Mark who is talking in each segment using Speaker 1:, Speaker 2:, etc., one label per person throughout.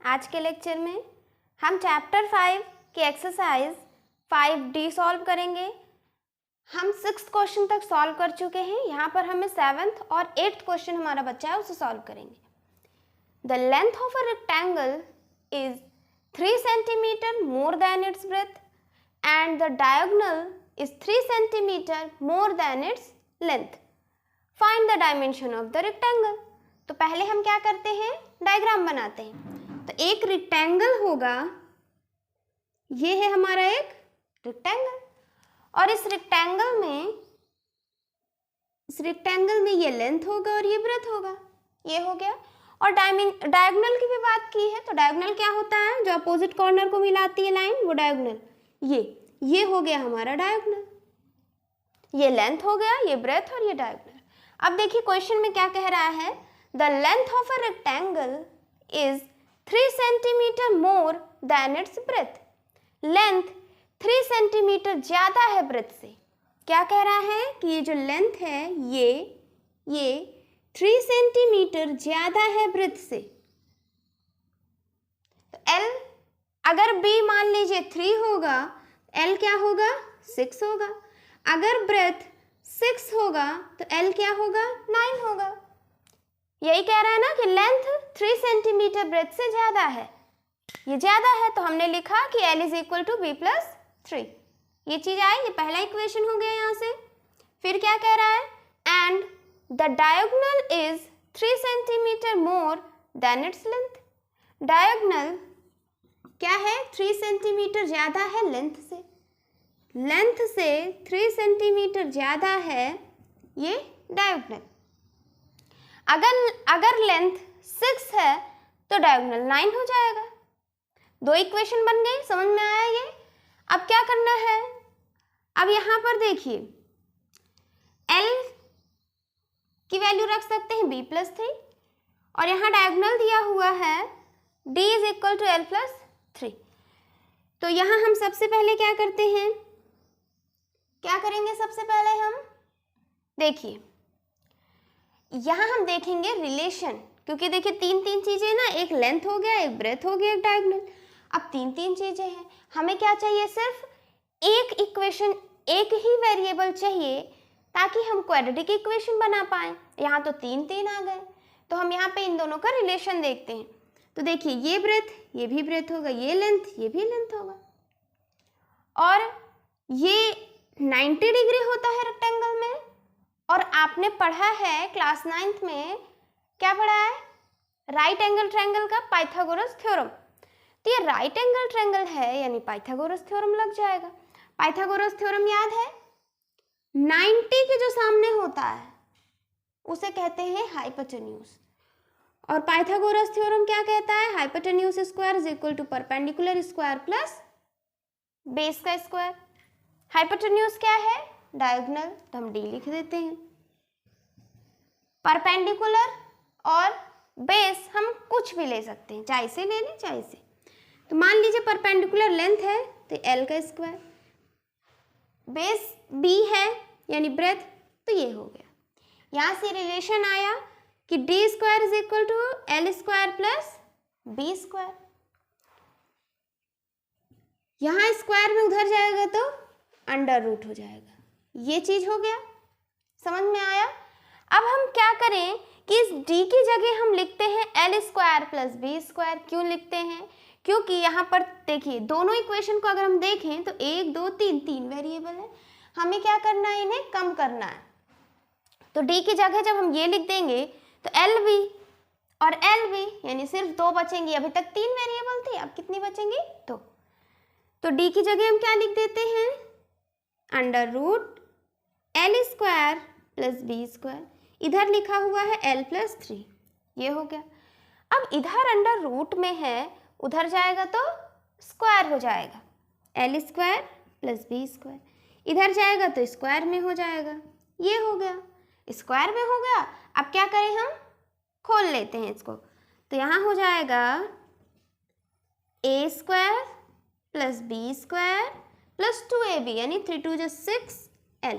Speaker 1: आज के लेक्चर में हम चैप्टर 5 की एक्सरसाइज 5D सॉल्व करेंगे। हम 6th क्वेश्चन तक सॉल्व कर चुके हैं। यहाँ पर हमें 7th और 8th क्वेश्चन हमारा बच्चा है, उसे सॉल्व करेंगे। The length of a rectangle is 3 centimetre more than it's breath and the diagonal is 3 centimetre more than its length. Find the dimension of the rectangle. तो पहले हम क्या करते हैं, डायग्राम बनाते हैं। तो एक रेक्टेंगल होगा, ये है हमारा एक रेक्टेंगल, और इस रेक्टेंगल में ये लेंथ होगा और ये ब्रेथ होगा, ये हो गया। और डायगोनल की भी बात की है, तो डायगोनल क्या होता है, जो अपोजिट कॉर्नर को मिलाती है लाइन, वो डायगोनल। ये हो गया हमारा डायगोनल, ये लेंथ हो गया, ये ब्रेथ और ये डायगोनल। अब देखिए क्वेश्चन में क्या कह रहा है, the length of a rectangle is 3 centimetre more than it's breath. Length 3 centimetre ज्यादा है ब्रेथ से। क्या कह रहा है कि ये जो लेंथ है ये 3 सेंटीमीटर ज्यादा है ब्रेथ से। तो L अगर B मान लीजिए 3 होगा, L क्या होगा, 6 होगा। अगर ब्रेथ 6 होगा तो L क्या होगा, 9 होगा। यही कह रहा है ना कि लेंथ 3 सेंटीमीटर ब्रेथ से ज्यादा है, ये ज्यादा है, तो हमने लिखा कि L is equal to B plus 3। ये चीज आई, ये पहला इक्वेशन हो गया यहाँ से। फिर क्या कह रहा है, and the diagonal is 3 centimetre more than its length. Diagonal क्या है, 3 सेंटीमीटर ज्यादा है लेंथ से। लेंथ से 3 सेंटीमीटर ज्यादा है ये डायगोनल। अगर लेंथ 6 है तो डायगोनल 9 हो जाएगा। 2 इक्वेशन बन गई, समझ में आया ये। अब क्या करना है, अब यहाँ पर देखिए L की वैल्यू रख सकते हैं B प्लस 3, और यहाँ डायगोनल दिया हुआ है D is equal to L plus 3। तो यहाँ हम सबसे पहले क्या करते हैं, क्या करेंगे, सबसे पहले हम देखिए यहाँ हम देखेंगे रिलेशन, क्योंकि देखिए 3 चीजें ना, एक लेंथ हो गया, एक ब्रेथ हो गया, एक डायगोनल। अब 3 चीजें हैं, हमें क्या चाहिए, सिर्फ एक इक्वेशन, एक ही वेरिएबल चाहिए ताकि हम क्वाड्रेटिक इक्वेशन बना पाए। यहाँ तो 3 आ गए, तो हम यहाँ पे इन दोनों का रिलेशन देखते हैं। तो देखिए ये ब्रेथ, ये भी ब्रेथ होगा, ये लेंथ, ये भी लेंथ होगा, और ये 90 डिग्री होता है रेक्टेंगल में। और आपने पढ़ा है क्लास 9th में, क्या पढ़ा है, राइट एंगल ट्रायंगल का पाइथागोरस थ्योरम। तो ये राइट एंगल ट्रायंगल है, यानी पाइथागोरस थ्योरम लग जाएगा। पाइथागोरस थ्योरम याद है, 90 के जो सामने होता है उसे कहते हैं हाइपोटेन्यूज। और पाइथागोरस थ्योरम क्या कहता है, hypotenuse square is equal to perpendicular square plus base का स्क्वायर। हाइपोटेन्यूज क्या है, डायगोनल, तो हम D लिख देते हैं। परपेंडिकुलर और बेस हम कुछ भी ले सकते हैं, चाहे से ले लें चाहे से। तो मान लीजिए परपेंडिकुलर लेंथ है तो L का स्क्वायर, बेस B है यानी ब्रेथ, तो ये हो गया। यहाँ से रिलेशन आया कि D square is equal to L square plus B square. यहाँ स्क्वायर में उधर जाएगा तो अंडर रूट हो जाएगा। ये चीज हो गया, समझ में आया। अब हम क्या करें कि इस D की जगह हम लिखते हैं L square plus B square. क्यों लिखते हैं, क्योंकि यहाँ पर देखिए दोनों इक्वेशन को अगर हम देखें तो 1 2 3 वेरिएबल है, हमें क्या करना है, इन्हें कम करना है। तो D की जगह जब हम ये लिख देंगे तो LB और LB यानी सिर्फ 2 बचेंगी। अभी तक 3 वेरिएबल थी, अब कितनी बचेंगी, 2। तो D की जगह हम क्या लिख देते हैं, under root L square plus B square. इधर लिखा हुआ है L प्लस 3, ये हो गया। अब इधर अंडर रूट में है, उधर जाएगा तो स्क्वायर हो जाएगा, L square plus B square. इधर जाएगा तो स्क्वायर में हो जाएगा, ये हो गया, स्क्वायर में हो गया। अब क्या करें, हम खोल लेते हैं इसको, तो यहाँ हो जाएगा A square plus B square plus 2AB यानी 3 2 6 L।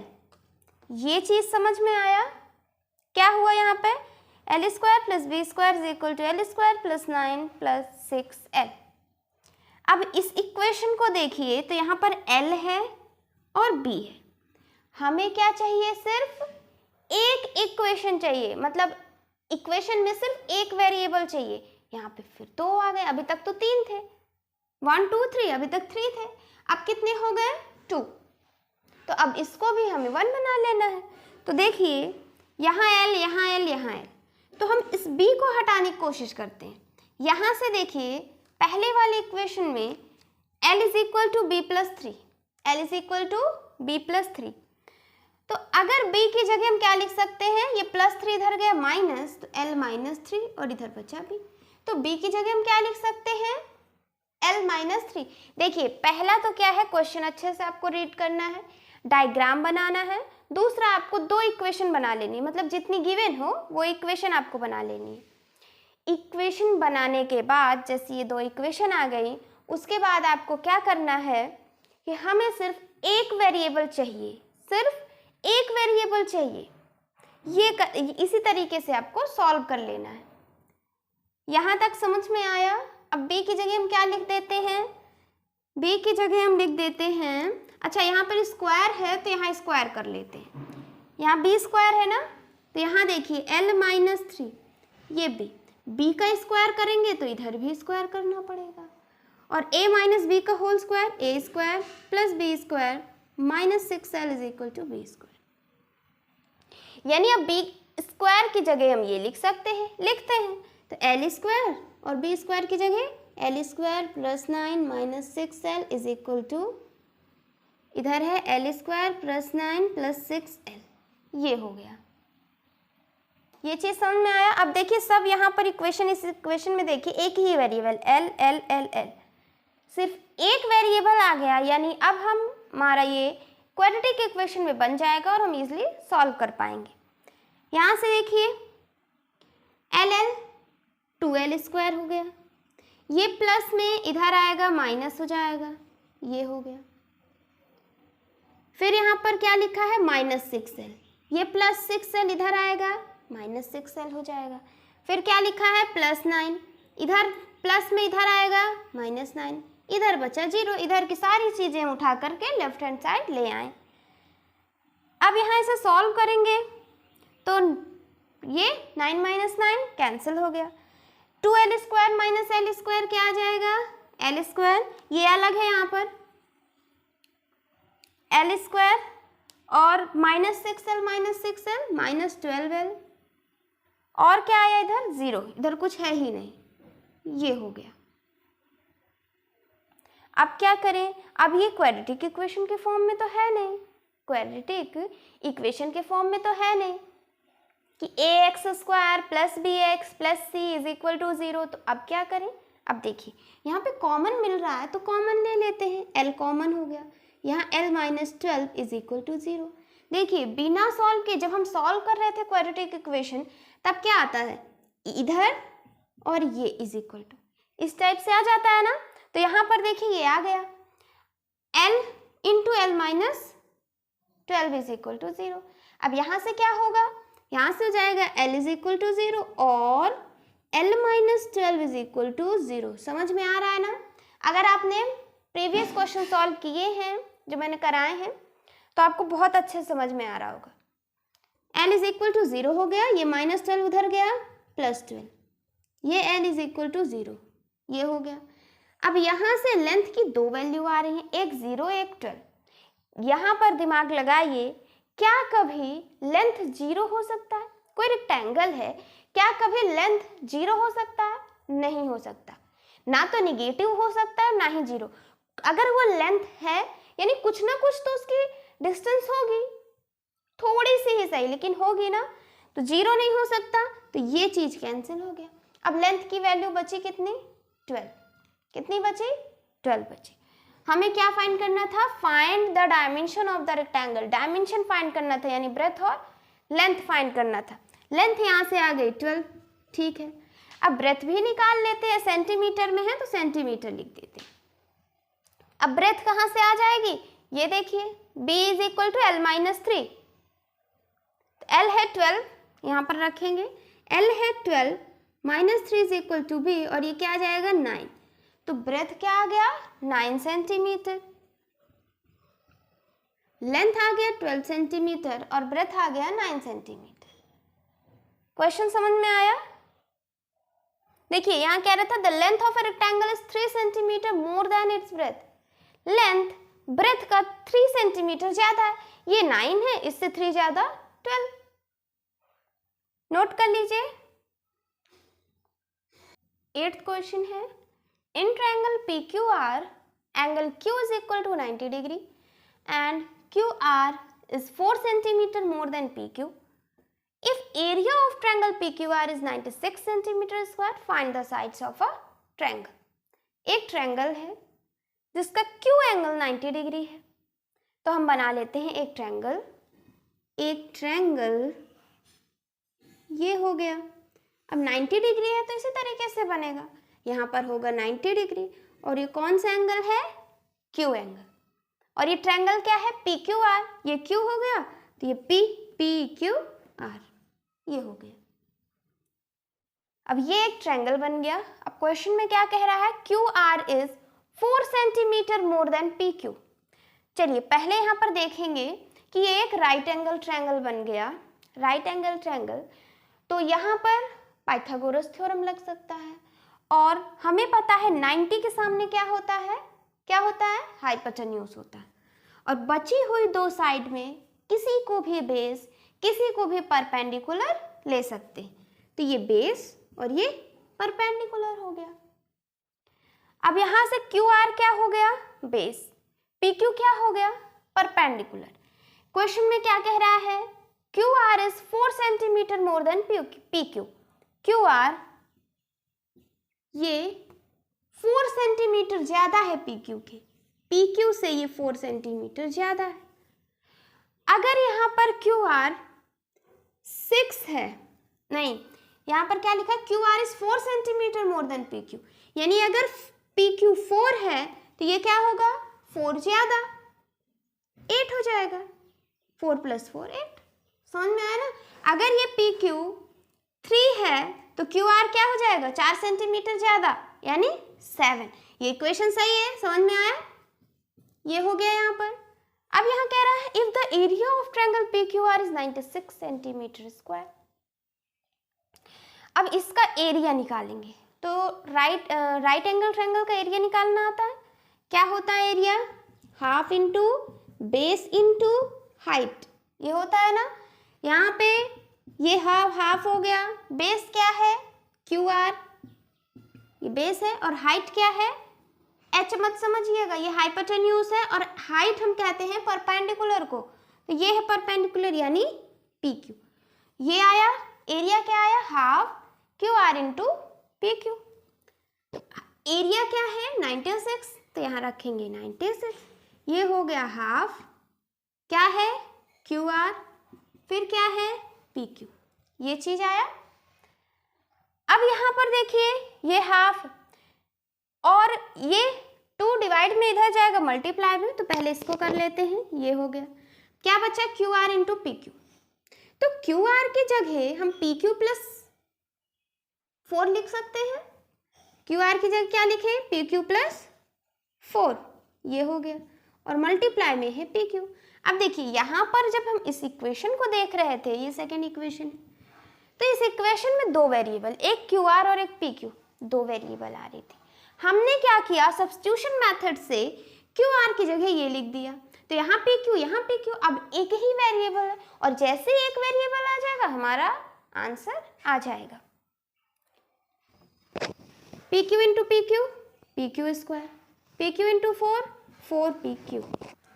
Speaker 1: ये चीज समझ में आया, क्या हुआ यहाँ पे, L square plus B square is equal to L square plus 9 plus 6l। अब इस इक्वेशन को देखिए तो यहाँ पर l है और b है। हमें क्या चाहिए, सिर्फ एक इक्वेशन चाहिए, मतलब इक्वेशन में सिर्फ एक वेरिएबल चाहिए। यहाँ पे फिर 2 आ गए, अभी तक तो 3 थे, 1 2 3, अभी तक 3 थे, अब कितने हो गए 2। तो अब इसको भी हमें 1 बना लेना है। तो देखिए यहाँ l, यहाँ l, यहाँ l, तो हम इस b को हटाने की कोशिश करते हैं। यहाँ से देखिए पहले वाले इक्वेशन में l is equal to B plus 3, l is equal to B plus 3। तो अगर b की जगह हम क्या लिख सकते हैं, ये प्लस 3 इधर गया माइनस, तो l माइनस 3 और इधर बचा b। तो b की जगह हम क्या लिख सकते हैं, l माइनस 3। देखिए पहला तो क्या है, क्वेश्चन अच्छे से आपको रीड करना है, डायग्राम बनाना है, दूसरा आपको 2 इक्वेशन बना लेनी है, मतलब जितनी गिवन हो वो इक्वेशन आपको बना लेनी है। इक्वेशन बनाने के बाद जैसे ये 2 इक्वेशन आ गई, उसके बाद आपको क्या करना है कि हमें सिर्फ एक वेरिएबल चाहिए, सिर्फ एक वेरिएबल चाहिए। इसी तरीके से आपको सॉल्व कर लेना है। यहाँ तक समझ में आया। अब b की जगह हम क्या लिख देते हैं, b की जगह हम लिख देते हैं, अच्छा यहाँ पर स्क्वायर है तो यहाँ स्क्वायर कर लेते हैं, यहाँ b स्क्वायर है ना, तो यहाँ देखिए l माइनस 3, ये b का स्क्वायर करेंगे तो इधर भी स्क्वायर करना पड़ेगा, और a माइनस बी का whole square, a square plus b square minus 6l is equal to b square. यानी अब b स्क्वायर की जगह हम ये लिख सकते हैं, लिखते हैं, तो l स्क्वायर और b स्क्वायर की जगह l square plus 9 minus 6l is equal to, इधर है l square plus 9 plus 6l, ये हो गया। ये चीज़ समझ में आया। अब देखिए सब यहाँ पर इक्वेशन, इस इक्वेशन में देखिए एक ही variable l l l l, सिर्फ एक वेरिएबल आ गया, यानी अब हमारा ये क्वाड्रेटिक इक्वेशन में बन जाएगा और हम इजीली सॉल्व कर पाएंगे। यहाँ से देखिए l l 2l स्क्वायर हो गया, ये प्लस में इधर आएगा माइनस हो जाएगा, ये हो गया। फिर यहाँ पर क्या लिखा है माइनस 6l, ये प्लस 6l इधर आएगा माइनस 6l हो जाएगा। फिर क्या लिखा है प्लस 9, इधर प्लस में इधर आएगा माइनस 9, इधर बचा 0, इधर की सारी चीज़ें उठा करके लेफ्ट हैंड साइड ले आए। अब यहाँ इसे सॉल्व करेंगे तो ये 9 माइनस 9 कैंसिल हो गया, 2l square minus l square क्या आ जाएगा, l स्क्वायर, ये अलग है यहाँ पर l स्क्वायर, और माइनस 6l माइनस 12l, और क्या आया इधर 0, इधर कुछ है ही नहीं, ये हो गया। अब क्या करें, अब ये क्वाड्रेटिक इक्वेशन के फॉर्म में तो है नहीं, क्वाड्रेटिक इक्वेशन के फॉर्म में तो है नहीं कि ax square plus bx plus c is equal to 0। तो अब क्या करें, अब देखिए यहाँ पे कॉमन मिल रहा है तो कॉमन ले लेते हैं, l कॉमन हो गया, यहाँ l minus 12 is equal to 0। देखिए बिना सॉल्व के जब हम सॉल्व कर रहे थे क्वाड्रेटिक इक्वेशन, तब क्या आता है, इधर और ये इज इक्वल टू, इस टाइप से आ जाता है ना। तो यहाँ पर देखिए ये आ गया l into L minus 12 is equal to 0। अब यहाँ से क्या होगा, यहाँ से हो जाएगा l इज इक्वल टू 0 और l minus 12 is equal to 0। समझ में आ रहा है ना। अगर आपने प्रीवियस क्वेश्चन सॉल्व किए हैं जो मैंने कराए हैं तो आपको बहुत अच्छे समझ में आ रहा होगा। l इज इक्वल टू 0 हो गया, ये माइनस 12 उधर गया प्लस 12, ये l इज इक्वल टू 0, ये हो गया। अब यहाँ से लेंथ की 2 वैल्यू आ रही हैं, एक 0 एक 12। यहाँ पर दिमाग लगाइए, क्या कभी लेंथ 0 हो सकता है, कोई रेक्टेंगल है, क्या कभी लेंथ 0 हो सकता है, नहीं हो सकता, ना तो निगेटिव हो सकता है ना ही 0। अगर वो लेंथ है यानी कुछ ना कुछ तो उसकी डिस्टेंस होगी, थोड़ी सी ही सही लेकिन होगी ना, तो 0 नहीं हो सकता, तो ये चीज़ कैंसिल हो गया। अब लेंथ की वैल्यू बची कितनी, 12, कितनी बची, 12 बची। हमें क्या फाइंड करना था, find the dimension of the rectangle, dimension find करना था, यानी ब्रेथ और लेंथ फाइंड करना था। लेंथ यहाँ से आ गई 12, ठीक है। अब ब्रेथ भी निकाल लेते हैं, सेंटीमीटर में है तो सेंटीमीटर लिख देते हैं। अब ब्रेथ कहाँ से आ जाएगी, ये देखिए b is equal to L minus 3, L है 12, यहाँ पर रखेंगे, L है 12 -3 इज इक्वल टू B और ये क्या आ जाएगा 9। तो ब्रेथ क्या आ गया 9 सेंटीमीटर, लेंथ आ गया 12 सेंटीमीटर और ब्रेथ आ गया 9 सेंटीमीटर। क्वेश्चन समझ में आया? देखिए यहाँ कह रहा था the length of a rectangle is 3 centimetre more than it's breath. Length breadth का 3 सेंटीमीटर ज्यादा है, ये 9 है, इससे 3 ज्यादा 12। नोट कर लीजिए। 8th क्वेश्चन है in triangle PQR angle Q is equal to 90 degree and QR is 4 centimeter more than PQ. If area of triangle PQR is 96 centimeter square, find the sides of a triangle. एक triangle है जिसका Q angle 90 degree है, तो हम बना लेते हैं एक ट्रायंगल। एक ट्रायंगल ये हो गया। अब 90 डिग्री है तो इसी तरीके से बनेगा, यहाँ पर होगा 90 डिग्री और ये कौन सा एंगल है Q एंगल, और ये ट्रायंगल क्या है PQR, ये Q हो गया तो ये PQR ये हो गया। अब ये एक ट्रायंगल बन गया। अब क्वेश्चन में क्या कह रहा है QR is 4 centimetre more than PQ। चलिए पहले यहाँ पर देखेंगे कि ये एक राइट एंगल ट्रायंगल बन गया। राइट एंगल ट्रायंगल, तो यहाँ पर पाइथागोरस थ्योरम लग सकता है और हमें पता है 90 के सामने क्या होता है, क्या होता है हाइपोटेन्यूज होता है, और बची हुई दो साइड में किसी को भी बेस किसी को भी परपेंडिकुलर ले सकते हैं, तो ये बेस और ये परपेंडिकुलर हो गया। अब यहां से QR क्या हो गया बेस, PQ क्या हो गया परपेंडिकुलर। क्वेश्चन में क्या कह रहा है QR is 4 centimetre more than PQ। QR ये 4 सेंटीमीटर ज्यादा है PQ के, PQ से ये 4 सेंटीमीटर ज्यादा है। अगर यहाँ पर QR 6 है, नहीं यहाँ पर क्या लिखा है QR is 4 centimetre more than PQ, यानी अगर PQ 4 है तो ये क्या होगा 4 ज्यादा 8 हो जाएगा, 4 + 4 8। समझ में आया ना? अगर ये PQ 3 है तो QR क्या हो जाएगा 4 सेंटीमीटर ज्यादा यानी 7। ये इक्वेशन सही है, समझ में आया? ये हो गया यहाँ पर। अब यहाँ कह रहा है if the area of triangle PQR is 96 centimetre square. अब इसका एरिया निकालेंगे, तो राइट एंगल ट्रायंगल का एरिया निकालना आता है। क्या होता है area, half into base into height, ये होता है ना। यहाँ पे ये हाफ हो गया, बेस क्या है QR, ये बेस है, और हाइट क्या है H मत समझिएगा, ये हाइपोटेन्यूज है और हाइट हम कहते हैं परपेंडिकुलर को, तो ये है परपेंडिकुलर यानी PQ। ये आया एरिया क्या आया half QR into PQ। Area क्या है 96, तो यहाँ रखेंगे 96, ये हो गया हाफ क्या है QR, फिर क्या है PQ, ये चीज आया। अब यहाँ पर देखिए ये हाफ और ये 2 डिवाइड में इधर जाएगा मल्टीप्लाई में, तो पहले इसको कर लेते हैं। ये हो गया, क्या बचा QR इंटू PQ। तो QR की जगह हम PQ + 4 लिख सकते हैं। QR की जगह क्या लिखे PQ + 4, ये हो गया, और मल्टीप्लाई में है PQ। अब देखिए यहाँ पर जब हम इस इक्वेशन को देख रहे थे, ये सेकेंड इक्वेशन, तो इस इक्वेशन में 2 वेरिएबल, एक QR और एक PQ, 2 वेरिएबल आ रही थी। हमने क्या किया सब्स्टिट्यूशन मेथड से QR की जगह ये लिख दिया, तो यहाँ PQ यहाँ PQ, अब एक ही वेरिएबल है और जैसे एक वेरिएबल आ जाएगा हमारा आंसर आ जाएगा। PQ into PQ PQ square, PQ into 4 4PQ,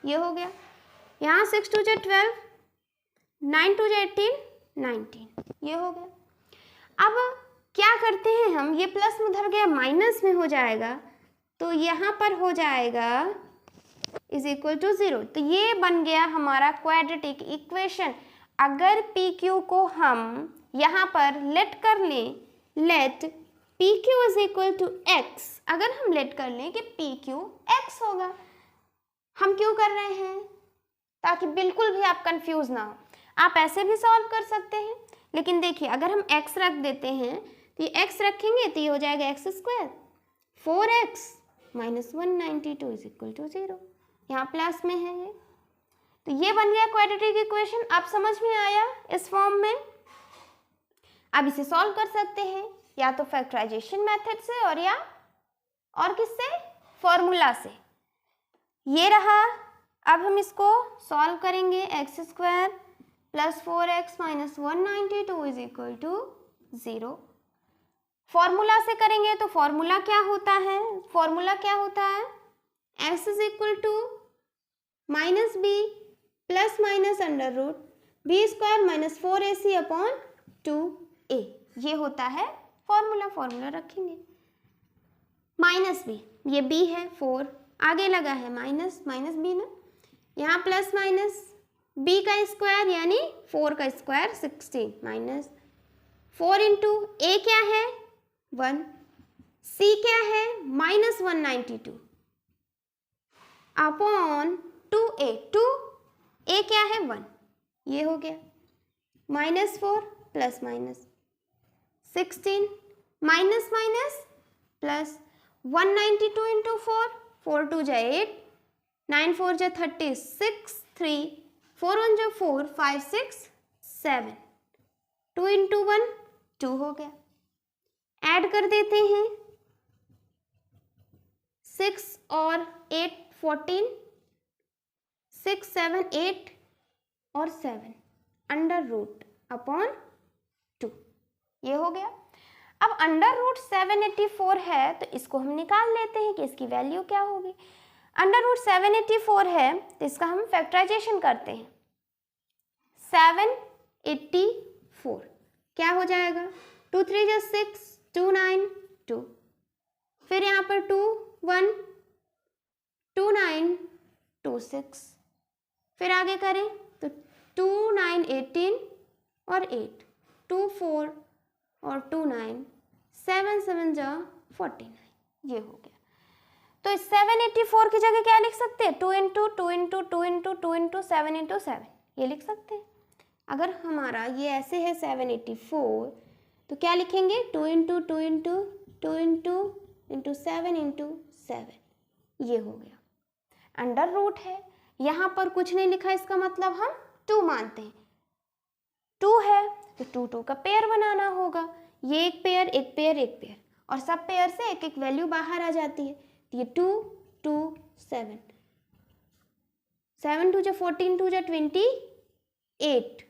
Speaker 1: ये हो गया। यहाँ 6 × 2 = 12, 9 × 2 = 18 19, ये हो गया। अब क्या करते हैं हम, ये प्लस में उधर गया माइनस में हो जाएगा, तो यहाँ पर हो जाएगा इज इक्वल टू 0, तो ये बन गया हमारा क्वाड्रेटिक इक्वेशन। अगर PQ को हम यहाँ पर लेट कर लें, let PQ is equal to x, अगर हम लेट कर लें कि PQ x होगा, हम क्यों कर रहे हैं ताकि बिल्कुल भी आप कंफ्यूज ना हो। आप ऐसे भी सॉल्व कर सकते हैं, लेकिन देखिए अगर हम x रख देते हैं तो ये x रखेंगे तो ये हो जाएगा x square, 4x minus 192 is equal to 0, यहाँ प्लस में है ये। तो ये बन गया क्वाड्रेटिक इक्वेशन। आप समझ में आया इस फॉर्म में। अब इसे सॉल्व कर सकते हैं या तो फैक्टराइजेशन मेथड से और किससे, फॉर्मूला से। ये रहा। अब हम इसको सॉल्व करेंगे, x square plus 4x minus 192 is equal to 0। Formula से करेंगे तो फॉर्मूला क्या होता है, x is equal to minus B plus minus under root B square minus 4ac upon 2a, ये होता है फॉर्मूला रखेंगे। माइनस बी, ये b है 4, आगे लगा है माइनस बी ना, यहाँ प्लस माइनस b का स्क्वायर यानी 4 का स्क्वायर 16 माइनस 4 इंटू a क्या है 1, c क्या है माइनस 192 अपॉन 2a, 2a क्या है 1, ये हो गया minus 4 plus minus 16 minus plus 192 into 4, 4 2 जा 8, 9 4 जा 36, 3 4 1 जा 4, 5 6 7, 2 इंटू 1 2 हो गया। ऐड कर देते हैं 6 और 8 14, 6 7 8 और 7 अंडर रूट अपॉन 2, ये हो गया। अब अंडर रूट 784 है तो इसको हम निकाल लेते हैं कि इसकी वैल्यू क्या होगी। अंडर रूट 784 है तो इसका हम फैक्टराइजेशन करते हैं। 784 क्या हो जाएगा, 2 3 जा 6, 2 9 2, फिर यहाँ पर 2 1 2 9 2 6, फिर आगे करें तो 2 9 18 और 8, 2 4 और 2 9 7 7 जा 49, ये हो गया। तो 784 की जगह क्या लिख सकते हैं, 2 into 2 into 2 into 2 into 7 into 7, ये लिख सकते हैं। अगर हमारा ये ऐसे है 784 तो क्या लिखेंगे, 2 into 2 into 2 into into 7 into 7, ये हो गया। अंडर रूट है, यहाँ पर कुछ नहीं लिखा, इसका मतलब हम 2 मानते हैं। 2 है तो 2 2 का पेयर बनाना होगा, ये एक पेयर एक पेयर एक पेयर, और सब पेयर से एक एक वैल्यू बाहर आ जाती है। तो ये 2 2 7, 7 2 जा 14, 2 जा 28,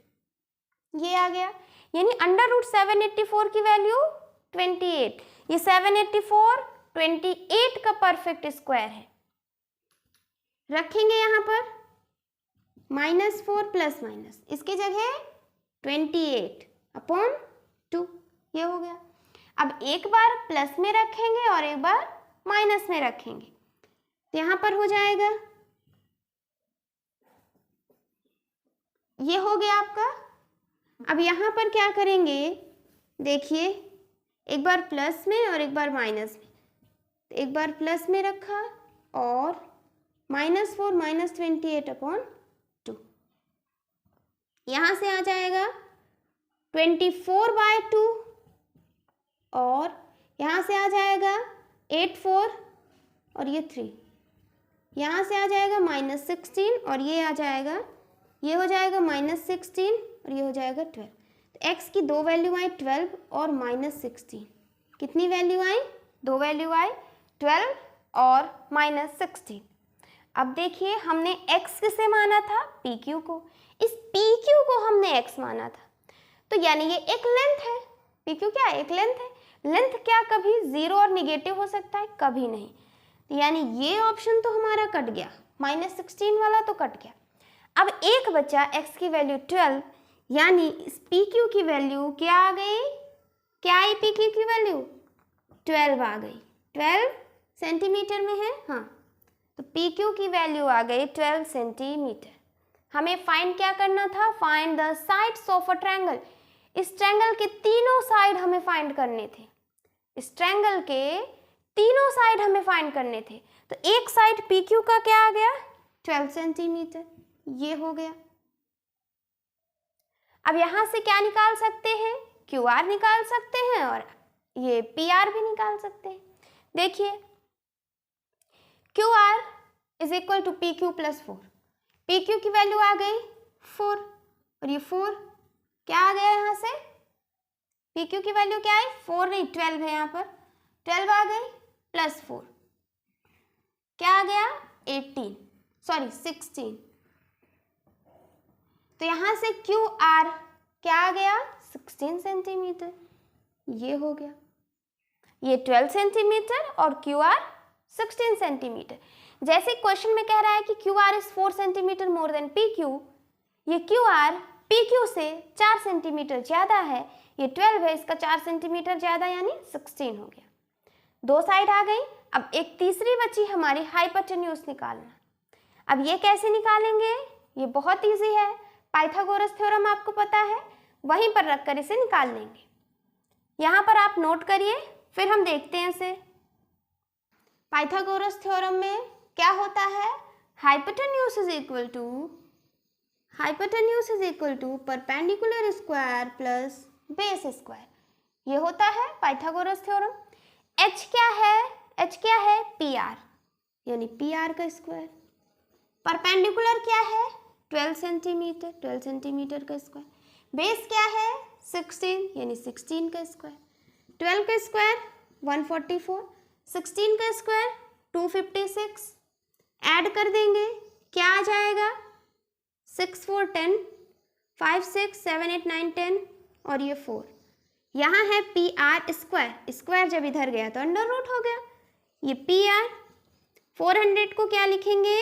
Speaker 1: ये आ गया। यानी अंडर रूट 784 की वैल्यू 28, ये 784 28 का परफेक्ट स्क्वायर है। रखेंगे यहाँ पर -4 प्लस माइनस, इसकी जगह 28 अपॉन 2, ये हो गया। अब एक बार प्लस में रखेंगे और एक बार माइनस में रखेंगे तो यहाँ पर हो जाएगा, ये हो गया आपका। अब यहाँ पर क्या करेंगे, देखिए एक बार प्लस में और एक बार माइनस में, तो एक बार प्लस में रखा और -4 माइनस 28 अपॉन 2, यहाँ से आ जाएगा 24/2 और यहाँ से आ जाएगा 8 4 और ये 3, यहाँ से आ जाएगा -16 और ये आ जाएगा, ये हो जाएगा -16 और ये हो जाएगा 12। तो x की दो वैल्यू आई 12 और -16, कितनी वैल्यू आई, दो वैल्यू आई 12 और -16। अब देखिए हमने x किसे माना था, PQ को, इस PQ को हमने x माना था, तो यानी ये एक लेंथ है। PQ क्या है, एक लेंथ है। लेंथ क्या कभी 0 और निगेटिव हो सकता है, कभी नहीं। तो यानी ये ऑप्शन तो हमारा कट गया, -16 वाला तो कट गया। अब एक बचा x की वैल्यू 12, यानी इस PQ की वैल्यू क्या आ गई, क्या आई PQ की वैल्यू 12 आ गई। 12 सेंटीमीटर में है, हाँ, तो PQ की वैल्यू आ गई 12 सेंटीमीटर। हमें फाइंड क्या करना था, find the sides of a triangle. इस ट्रायंगल के तीनों साइड हमें फाइंड करने थे, इस ट्रायंगल के तीनों साइड हमें फाइंड करने थे। तो एक साइड PQ का क्या आ गया, 12 सेंटीमीटर, ये हो गया। अब यहाँ से क्या निकाल सकते हैं, क्यू आर निकाल सकते हैं और ये पी आर भी निकाल सकते हैं। देखिए Q R is equal to P Q plus 4, P Q की वैल्यू आ गई 4 और ये 4 क्या आ गया यहाँ से, पी क्यू की वैल्यू क्या आई 4 नहीं 12 है, यहाँ पर 12 आ गई प्लस 4 क्या आ गया 16। तो यहाँ से क्यू आर क्या आ गया 16 सेंटीमीटर, ये हो गया, ये 12 सेंटीमीटर और क्यू आर 16 सेंटीमीटर। जैसे क्वेश्चन में कह रहा है कि Q R is 4 centimetre more than P Q, ये क्यू आर पी क्यू से 4 सेंटीमीटर ज़्यादा है, ये 12 है, इसका 4 सेंटीमीटर ज़्यादा यानी 16 हो गया। दो साइड आ गई। अब एक तीसरी बची हमारी हाइपोटेन्यूज निकालना। अब ये कैसे निकालेंगे, ये बहुत ईजी है, पाइथागोरस थ्योरम आपको पता है, वहीं पर रखकर इसे निकाल लेंगे। यहाँ पर आप नोट करिए, फिर हम देखते हैं इसे। पाइथागोरस थ्योरम में क्या होता है, hypotenuse is equal to perpendicular square plus base square, ये होता है पाइथागोरस थ्योरम। h क्या है पी आर, यानी पी आर का स्क्वायर। परपेंडिकुलर क्या है 12 सेंटीमीटर का स्क्वायर। बेस क्या है 16 यानी 16 का स्क्वायर। 12 का स्क्वायर 144, 16 का स्क्वायर 256, ऐड कर देंगे क्या आ जाएगा 6 4 10, 5 6 7 8 9 10 और ये 4। यहाँ है पी आर स्क्वायर जब इधर गया तो अंडर रूट हो गया। ये पी आर 400 को क्या लिखेंगे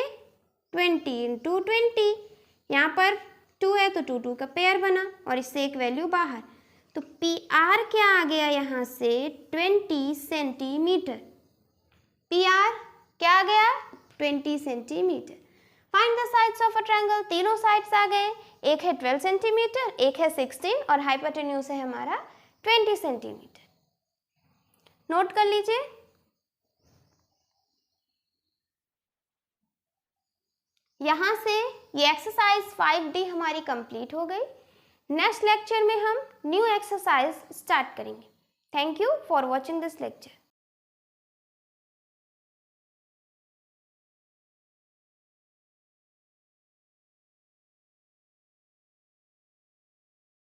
Speaker 1: 20 इंटू 20, यहाँ पर 2 है तो 2 का पेयर बना और इससे एक वैल्यू बाहर, तो पी आर क्या आ गया यहाँ से 20 सेंटीमीटर। पी आर क्या आ गया 20 centimetre. Find the sides of a triangle, तीनों साइड्स आ गए, एक है 12 सेंटीमीटर, एक है 16 और हाइपोटेन्यूज है हमारा 20 सेंटीमीटर। नोट कर लीजिए। यहाँ से ये एक्सरसाइज 5D हमारी कंप्लीट हो गई। नेक्स्ट लेक्चर में हम न्यू एक्सरसाइज स्टार्ट करेंगे। Thank you for watching this lecture.